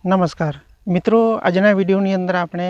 નમસ્કાર મિત્રો, આજના વિડીયોની અંદર આપણે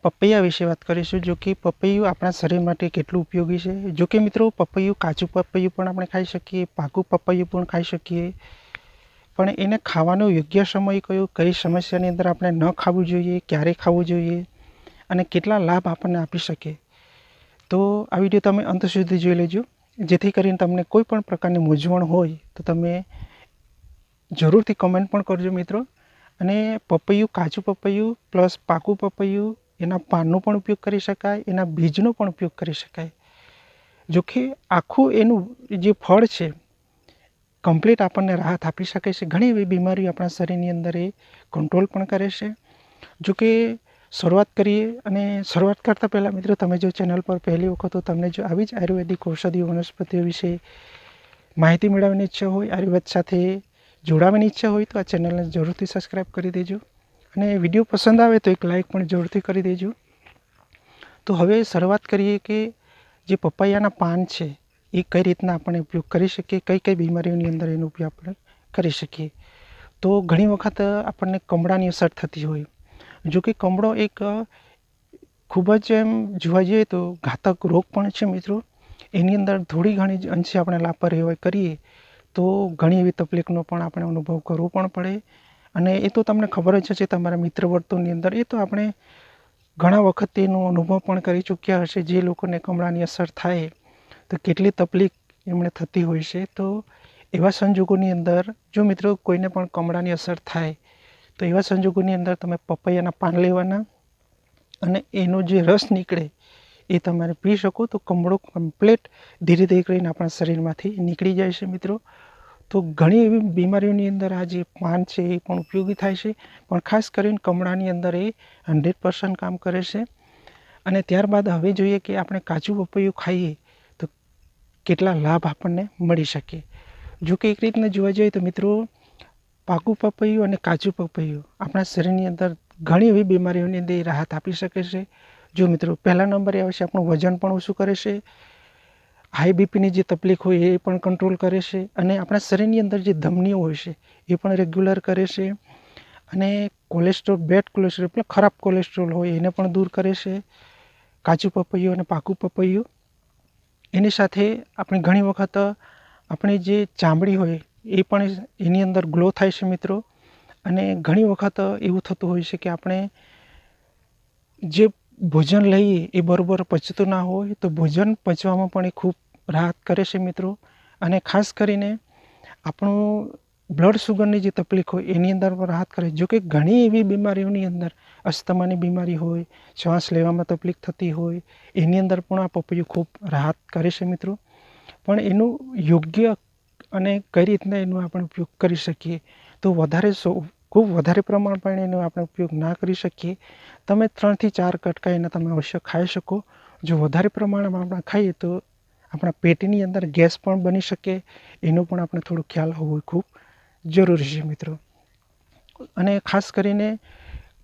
પપૈયા વિશે વાત કરીશું. જો કે પપૈયું આપણા શરીર માટે કેટલું ઉપયોગી છે. જો કે મિત્રો, પપૈયું કાચું પપૈયું પણ આપણે ખાઈ શકીએ, પાકું પપૈયું પણ ખાઈ શકીએ, પણ એને ખાવાનો યોગ્ય સમય કયો, કઈ સમસ્યાની અંદર આપણે ન ખાવું જોઈએ, ક્યારે ખાવું જોઈએ અને કેટલા લાભ આપણને આપી શકે. તો આ વિડીયો તમે અંત સુધી જોઈ લેજો, જેથી કરીને તમને કોઈ પણ પ્રકારની મૂંઝવણ હોય તો તમે જરૂરથી કમેન્ટ પણ કરજો મિત્રો. અને પપૈયું, કાચું પપૈયું પ્લસ પાકું પપૈયું, એના પાનનો પણ ઉપયોગ કરી શકાય, એના બીજનો પણ ઉપયોગ કરી શકાય. જો કે આખું એનું જે ફળ છે કમ્પ્લીટ આપણને રાહત આપી શકે છે. ઘણી એવી બીમારીઓ આપણા શરીરની અંદર એ કંટ્રોલ પણ કરે છે. જો કે શરૂઆત કરીએ, અને શરૂઆત કરતાં પહેલાં મિત્રો, તમે જો ચેનલ પર પહેલી વખત તો તમને જો આવી જ આયુર્વેદિક ઔષધિઓ વનસ્પતિઓ વિશે માહિતી મેળવવાની ઈચ્છા હોય, આયુર્વેદ સાથે જોડાવાની ઈચ્છા હોય તો આ ચેનલને જરૂરથી સબસ્ક્રાઈબ કરી દેજો. અને વિડીયો પસંદ આવે તો એક લાઈક પણ જરૂરથી કરી દેજો. તો હવે શરૂઆત કરીએ કે જે પપૈયાના પાન છે એ કઈ રીતના આપણે ઉપયોગ કરી શકીએ, કઈ કઈ બીમારીઓની અંદર એનો ઉપયોગ આપણે કરી શકીએ. તો ઘણી વખત આપણને કમળાની અસર થતી હોય. જો કે કમળો એક ખૂબ જ એમ જોવા જઈએ તો ઘાતક રોગ પણ છે મિત્રો. એની અંદર થોડી ઘણી જ અંશે આપણે લાપરવાહી કરીએ તો ઘણી એવી તકલીફનો પણ આપણે અનુભવ કરવો પણ પડે. અને એ તો તમને ખબર જ હશે, તમારા મિત્ર વર્તુળની અંદર એ તો આપણે ઘણા વખત એનો અનુભવ પણ કરી ચૂક્યા હશે. જે લોકોને કમળાની અસર થાય તો કેટલી તકલીફ એમણે થતી હોય છે. તો એવા સંજોગોની અંદર જો મિત્રો કોઈને પણ કમળાની અસર થાય તો એવા સંજોગોની અંદર તમે પપૈયાના પાન લેવાના અને એનો જે રસ નીકળે એ તમારે પી શકો તો કમળો કમ્પ્લીટ ધીરે ધીરે કરીને આપણા શરીરમાંથી નીકળી જાય છે મિત્રો. તો ઘણી એવી બીમારીઓની અંદર આ જે પાન છે એ પણ ઉપયોગી થાય છે, પણ ખાસ કરીને કમળાની અંદર એ 100% કામ કરે છે. અને ત્યારબાદ હવે જોઈએ કે આપણે કાચું પપૈયું ખાઈએ તો કેટલા લાભ આપણને મળી શકે. જો કે એક રીતના જોવા જઈએ તો મિત્રો, પાકું પપૈયું અને કાચું પપૈયું આપણા શરીરની અંદર ઘણી એવી બીમારીઓની અંદર રાહત આપી શકે છે. જો મિત્રો, પહેલા નંબરે આવે છે આપણું વજન પણ ઓછું કરે છે, હાઈ બીપીની જે તકલીફ હોય એ પણ કંટ્રોલ કરે છે, અને આપણા શરીરની અંદર જે ધમનીઓ હોય છે એ પણ રેગ્યુલર કરે છે, અને કોલેસ્ટ્રોલ, બેડ કોલેસ્ટ્રોલ એટલે ખરાબ કોલેસ્ટ્રોલ હોય એને પણ દૂર કરે છે કાચું પપૈયું અને પાકું પપૈયું. એની સાથે આપણે ઘણી વખત આપણી જે ચામડી હોય એ પણ એની અંદર ગ્લો થાય છે મિત્રો. અને ઘણી વખત એવું થતું હોય છે કે આપણે જે ભોજન લઈએ એ બરાબર પચતું ના હોય તો ભોજન પચવામાં પણ એ ખૂબ રાહત કરે છે મિત્રો. અને ખાસ કરીને આપણું બ્લડ શુગરની જે તકલીફ હોય એની અંદર પણ રાહત કરે. જો કે ઘણી એવી બીમારીઓની અંદર અસ્થમાની બીમારી હોય, શ્વાસ લેવામાં તકલીફ થતી હોય, એની અંદર પણ આ પપૈયું ખૂબ રાહત કરે છે મિત્રો. પણ એનું યોગ્ય અને કઈ રીતના એનો આપણે ઉપયોગ કરી શકીએ તો ખૂબ વધારે પ્રમાણમાં એનો આપણે ઉપયોગ ના કરી શકીએ. તમે 3 થી 4 કટકા એને તમે અવશ્ય ખાઈ શકો. જો વધારે પ્રમાણમાં આપણે ખાઈએ તો આપણા પેટની અંદર ગેસ પણ બની શકે, એનો પણ આપણે થોડો ખ્યાલ હોવો ખૂબ જરૂરી છે મિત્રો. અને ખાસ કરીને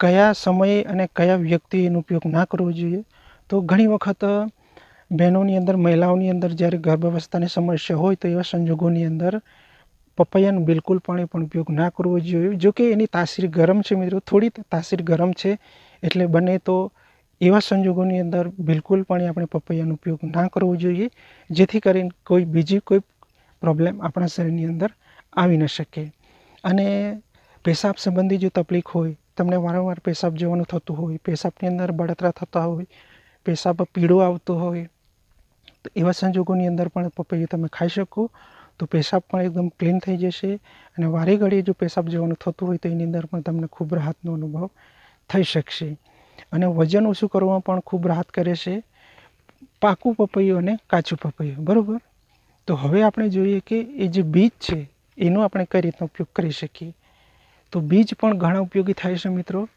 કયા સમયે અને કયા વ્યક્તિએ એનો ઉપયોગ ના કરવો જોઈએ તો ઘણી વખત બહેનોની અંદર, મહિલાઓની અંદર જ્યારે ગર્ભાવસ્થાની સમસ્યા હોય તો એવા સંજોગોની અંદર પપૈયાનો બિલકુલ પણ ઉપયોગ ના કરવો જોઈએ. જો કે એની તાસીર ગરમ છે મિત્રો, થોડી તાસીર ગરમ છે, એટલે બને તો એવા સંજોગોની અંદર બિલકુલ પણ આપણે પપૈયાનો ઉપયોગ ના કરવો જોઈએ, જેથી કરીને બીજી કોઈ પ્રોબ્લેમ આપણા શરીરની અંદર આવી ન શકે. અને પેશાબ સંબંધી જો તકલીફ હોય, તમને વારંવાર પેશાબ જવાનું થતું હોય, પેશાબની અંદર બળતરા થતા હોય, પેશાબ પીળો આવતો હોય, તો એવા સંજોગોની અંદર પણ પપૈયું તમે ખાઈ શકો તો પેશાબ પણ એકદમ ક્લીન થઈ જશે. અને વારે ઘડીએ જો પેશાબ જવાનું થતું હોય તો એની અંદર પણ તમને ખૂબ રાહતનો અનુભવ થઈ શકશે. અને વજન ઓછું કરવામાં પણ ખૂબ રાહત કરે છે પાકું પપૈયું અને કાચું પપૈયું, બરાબર. તો હવે આપણે જોઈએ કે એ જે બીજ છે એનો આપણે કઈ રીતનો ઉપયોગ કરી શકીએ. તો બીજ પણ ઘણા ઉપયોગી થાય છે મિત્રો.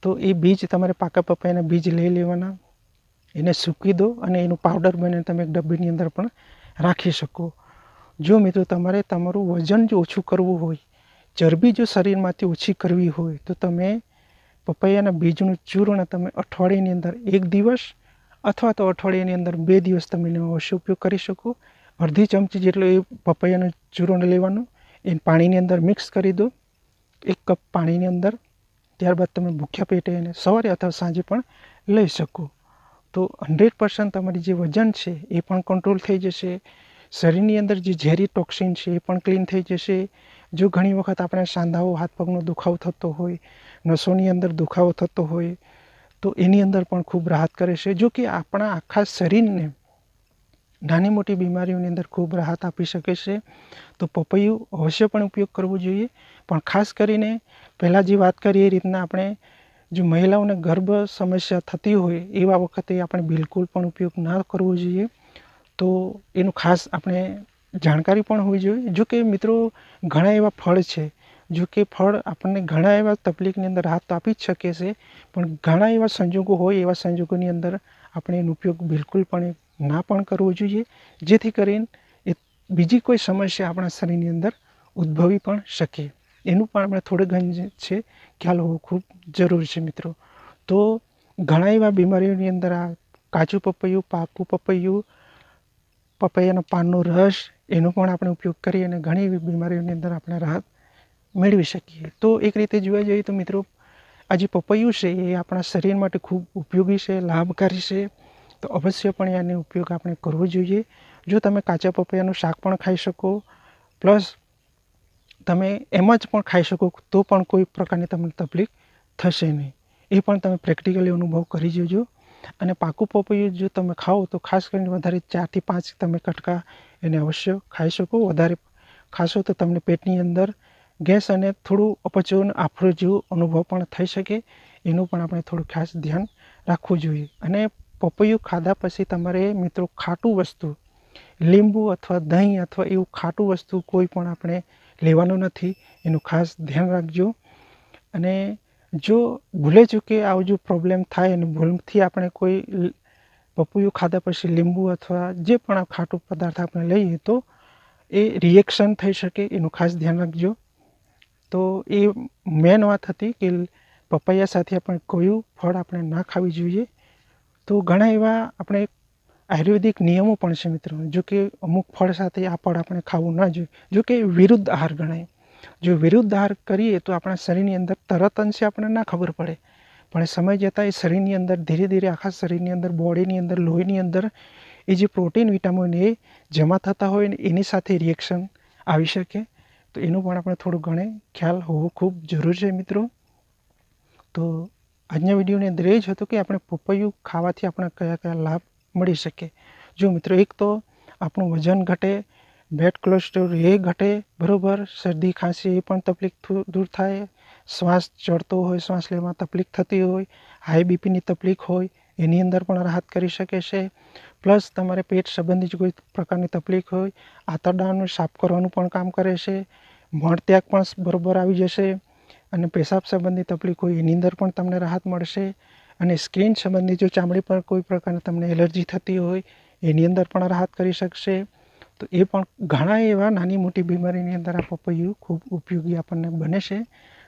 તો એ બીજ તમારે પાકા પપૈયાના બીજ લઈ લેવાના, એને સૂકવી દો અને એનું પાવડર બનાવીને તમે એક ડબ્બીની અંદર પણ રાખી શકો. જો મિત્રો તમારે તમારું વજન જો ઓછું કરવું હોય, ચરબી જો શરીરમાંથી ઓછી કરવી હોય તો તમે પપૈયાના બીજનું ચૂર્ણ તમે અઠવાડિયાની અંદર 1 દિવસ અથવા તો અઠવાડિયાની અંદર 2 દિવસ તમે એનો અવશ્ય ઉપયોગ કરી શકો. અડધી ચમચી જેટલો એ પપૈયાનું ચૂર્ણ લેવાનું, એ પાણીની અંદર મિક્સ કરી દો. 1 કપ પાણીની અંદર ત્યારબાદ તમે ભૂખ્યા પેટે એને સવારે અથવા સાંજે પણ લઈ શકો. તો 100% તમારી જે વજન છે એ પણ કંટ્રોલ થઈ જશે. શરીરની અંદર જે ઝેરી ટોક્સિન છે એ પણ ક્લીન થઈ જશે. જો ઘણી વખત આપણે સાંધાઓ હાથ પગનો દુખાવો થતો હોય, નસોની અંદર દુખાવો થતો હોય, તો એની અંદર પણ ખૂબ રાહત કરે છે. જો કે આપણા આખા શરીરને નાની મોટી બીમારીઓની અંદર ખૂબ રાહત આપી શકે છે. તો પપૈયું અવશ્ય પણ ઉપયોગ કરવો જોઈએ. પણ ખાસ કરીને પહેલાં જે વાત કરીએ એ રીતના આપણે જો મહિલાઓને ગર્ભ સમસ્યા થતી હોય એવા વખતે આપણે બિલકુલ પણ ઉપયોગ ના કરવો જોઈએ. તો એનું ખાસ આપણે જાણકારી પણ હોવી જોઈએ. જો કે મિત્રો ઘણા એવા ફળ છે, જો કે ફળ આપણને ઘણા એવા તકલીફની અંદર રાહત તો આપી જ શકે છે, પણ ઘણા એવા સંજોગો હોય, એવા સંજોગોની અંદર આપણે એનો ઉપયોગ બિલકુલ પણ ના પણ કરવો જોઈએ, જેથી કરીને એ બીજી કોઈ સમસ્યા આપણા શરીરની અંદર ઉદ્ભવી પણ શકે. એનું પણ આપણે થોડું ઘણું છે ખ્યાલ હોવો ખૂબ જરૂરી છે મિત્રો. તો ઘણા એવા બીમારીઓની અંદર આ કાચું પપૈયું, પાકું પપૈયું, પપૈયાના પાનનો રસ, એનો પણ આપણે ઉપયોગ કરી અને ઘણી એવી બીમારીઓની અંદર આપણે રાહત મેળવી શકીએ. તો એક રીતે જોવા જઈએ તો મિત્રો આ જે પપૈયું છે એ આપણા શરીર માટે ખૂબ ઉપયોગી છે, લાભકારી છે. તો અવશ્યપણે આનો ઉપયોગ આપણે કરવો જોઈએ. જો તમે કાચા પપૈયાનું શાક પણ ખાઈ શકો, પ્લસ તમે એમ જ પણ ખાઈ શકો, તો પણ કોઈ પ્રકારની તમને તકલીફ થશે નહીં. એ પણ તમે પ્રેક્ટિકલી અનુભવ કરી જોજો. અને પાકું પપૈયું જો તમે ખાઓ તો ખાસ કરીને વધારે 4 થી 5 તમે કટકા એને અવશ્ય ખાઈ શકો. વધારે ખાશો તો તમને પેટની અંદર ગેસ અને થોડું અપચો આફરો જેવો અનુભવ પણ થઈ શકે. એનું પણ આપણે થોડું ખાસ ધ્યાન રાખવું જોઈએ. અને પપૈયું ખાધા પછી તમારે મિત્રો ખાટું વસ્તુ, લીંબુ અથવા દહીં અથવા એવું ખાટું વસ્તુ કોઈ પણ આપણે લેવાનું નથી. એનું ખાસ ધ્યાન રાખજો. અને જો ભૂલે ચૂકે આવું જો પ્રોબ્લેમ થાય અને ભૂલથી આપણે કોઈ પપૈયું ખાધા પછી લીંબુ અથવા જે પણ ખાટું પદાર્થ આપણે લઈએ તો એ રિએક્શન થઈ શકે. એનું ખાસ ધ્યાન રાખજો. તો એ મેન વાત હતી કે પપૈયા સાથે આપણે કયું ફળ આપણે ના ખાવી જોઈએ. તો ઘણા એવા આપણે આયુર્વેદિક નિયમો પણ છે મિત્રો. જો કે અમુક ફળ સાથે આ ફળ આપણે ખાવું ના જોઈએ. જો કે વિરુદ્ધ આહાર ગણાય. જો વિરુદ્ધ આહાર કરીએ તો આપણા શરીરની અંદર તરત અંશે આપણને ના ખબર પડે, પણ સમય જતાં એ શરીરની અંદર ધીરે ધીરે આખા શરીરની અંદર, બોડીની અંદર, લોહીની અંદર એ જે પ્રોટીન, વિટામિન એ જમા થતા હોય ને એની સાથે રિએક્શન આવી શકે. તો એનું પણ આપણે થોડું ઘણે ખ્યાલ હોવો ખૂબ જરૂરી છે મિત્રો. તો આજના વિડીયોની અંદર એ જ હતું કે આપણે પપૈયું ખાવાથી આપણે કયા કયા લાભ મળી શકે. જો મિત્રો એક તો આપણું વજન ઘટે, બેડ કોલેસ્ટ્રોલ એ ઘટે, બરાબર, શરદી ખાંસી એ પણ તકલીફ દૂર થાય, શ્વાસ ચડતો હોય, શ્વાસ લેવામાં તકલીફ થતી હોય, હાઈ બીપીની તકલીફ હોય એની અંદર પણ રાહત કરી શકે છે. પ્લસ તમારે પેટ સંબંધિત કોઈ પ્રકારની તકલીફ હોય, આંતરડાનું સાફ કરવાનું પણ કામ કરે છે, મળત્યાગ પણ બરાબર આવી જશે. અને પેશાબ સંબંધી તકલીફ હોય એની અંદર પણ તમને રાહત મળશે. અને સ્કિન સંબંધી જો ચામડી પર કોઈ પ્રકારની તમને એલર્જી થતી હોય એની અંદર પણ રાહત કરી શકશે. તો એ પણ ઘણા એવા નાની મોટી બીમારીની અંદર આ પપૈયું ખૂબ ઉપયોગી આપણને બને છે.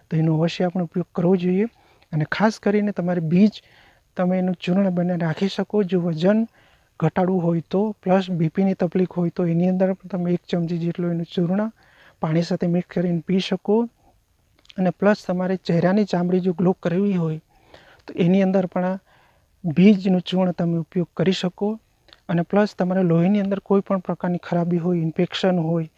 તો એનો અવશ્ય આપણે ઉપયોગ કરવો જોઈએ. અને ખાસ કરીને તમારે બીજ તમે એનું ચૂર્ણ બને રાખી શકો. જો વજન ઘટાડવું હોય તો, પ્લસ બીપીની તકલીફ હોય તો એની અંદર પણ તમે 1 ચમચી જેટલું એનું ચૂર્ણ પાણી સાથે મિક્સ કરીને પી શકો. અને પ્લસ તમારે ચહેરાની ચામડી જો ગ્લો કરવી હોય તો એની અંદર પણ બીજનું ચૂર્ણ તમે ઉપયોગ કરી શકો. અને પ્લસ તમારે લોહીની અંદર કોઈ પણ પ્રકારની ખરાબી હોય, ઇન્ફેક્શન હોય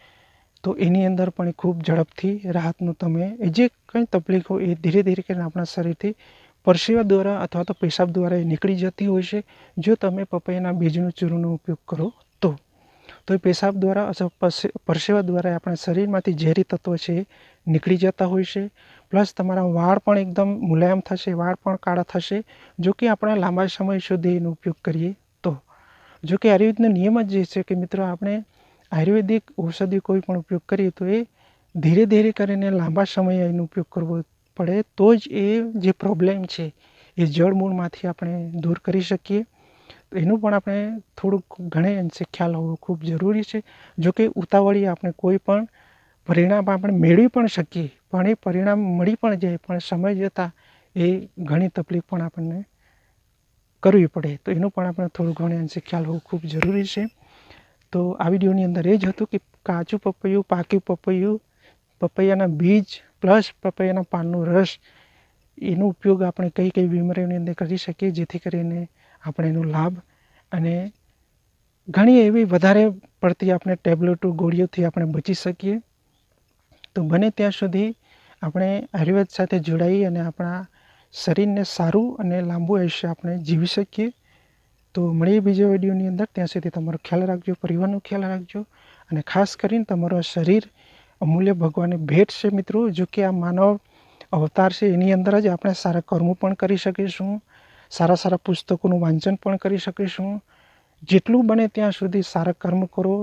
તો એની અંદર પણ એ ખૂબ ઝડપથી રાહતનું તમે એ જે કંઈ તકલીફ હોય એ ધીરે ધીરે કરીને આપણા શરીરથી પરસેવા દ્વારા અથવા તો પેશાબ દ્વારા એ નીકળી જતી હોય છે. જો તમે પપૈયાના બીજનું ચૂર્ણનો ઉપયોગ કરો તો એ પેશાબ દ્વારા અથવા પરસેવા દ્વારા આપણા શરીરમાંથી ઝેરી તત્વો છે એ નીકળી જતા હોય છે. પ્લસ તમારા વાળ પણ એકદમ મુલાયમ થશે, વાળ પણ કાળા થશે, જો કે આપણે લાંબા સમય સુધી એનો ઉપયોગ કરીએ તો. જો કે આયુર્વેદનો નિયમ જ જે છે કે મિત્રો આપણે આયુર્વેદિક ઔષધિ કોઈ પણ ઉપયોગ કરીએ તો એ ધીરે ધીરે કરીને લાંબા સમયે એનો ઉપયોગ કરવો પડે તો જ એ જે પ્રોબ્લેમ છે એ જળમૂળમાંથી આપણે દૂર કરી શકીએ. તો એનું પણ આપણે થોડુંક ઘણે અંશે ખ્યાલ હોવો ખૂબ જરૂરી છે. જો કે ઉતાવળી આપણે કોઈ પણ પરિણામ આપણે મેળવી પણ શકીએ, પણ એ પરિણામ મળી પણ જાય, પણ સમય જતાં એ ઘણી તકલીફ પણ આપણને કરવી પડે. તો એનું પણ આપણે થોડું ઘણે અંશે ખ્યાલ હોવું ખૂબ જરૂરી છે. તો આ વિડીયોની અંદર એ જ હતું કે કાચું પપૈયું, પાક્યું પપૈયું, પપૈયાના બીજ પ્લસ પપૈયાના પાનનો રસ એનો ઉપયોગ આપણે કઈ કઈ બીમારીઓની અંદર કરી શકીએ, જેથી કરીને આપણે એનો લાભ અને ઘણી એવી વધારે પડતી આપણે ટેબ્લેટો ગોળીઓથી આપણે બચી શકીએ. તો બને ત્યાં સુધી આપણે આયુર્વેદ સાથે જોડાઈ અને આપણા શરીરને સારું અને લાંબુ આયુષ્ય આપણે જીવી શકીએ. તો મળીએ બીજા વિડીયોની અંદર. ત્યાં સુધી તમારો ખ્યાલ રાખજો, પરિવારનો ખ્યાલ રાખજો, અને ખાસ કરીને તમારું આ શરીર અમૂલ્ય ભગવાનની ભેટ છે મિત્રો. જો કે આ માનવ અવતાર છે, એની અંદર જ આપણે સારા કર્મો પણ કરી શકીશું, સારા સારા પુસ્તકોનું વાંચન પણ કરી શકીશું. જેટલું બને ત્યાં સુધી સારા કર્મ કરો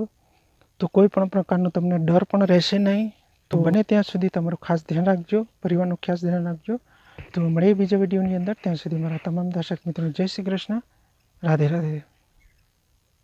તો કોઈ પણ પ્રકારનો તમને ડર પણ રહેશે નહીં. તો બને ત્યાં સુધી તમારું ખાસ ધ્યાન રાખજો, પરિવારનું ખાસ ધ્યાન રાખજો. તો મળીએ બીજા વિડીયોની અંદર. ત્યાં સુધી મારા તમામ દર્શક મિત્રો જય શ્રી કૃષ્ણ, રાધે રાધે.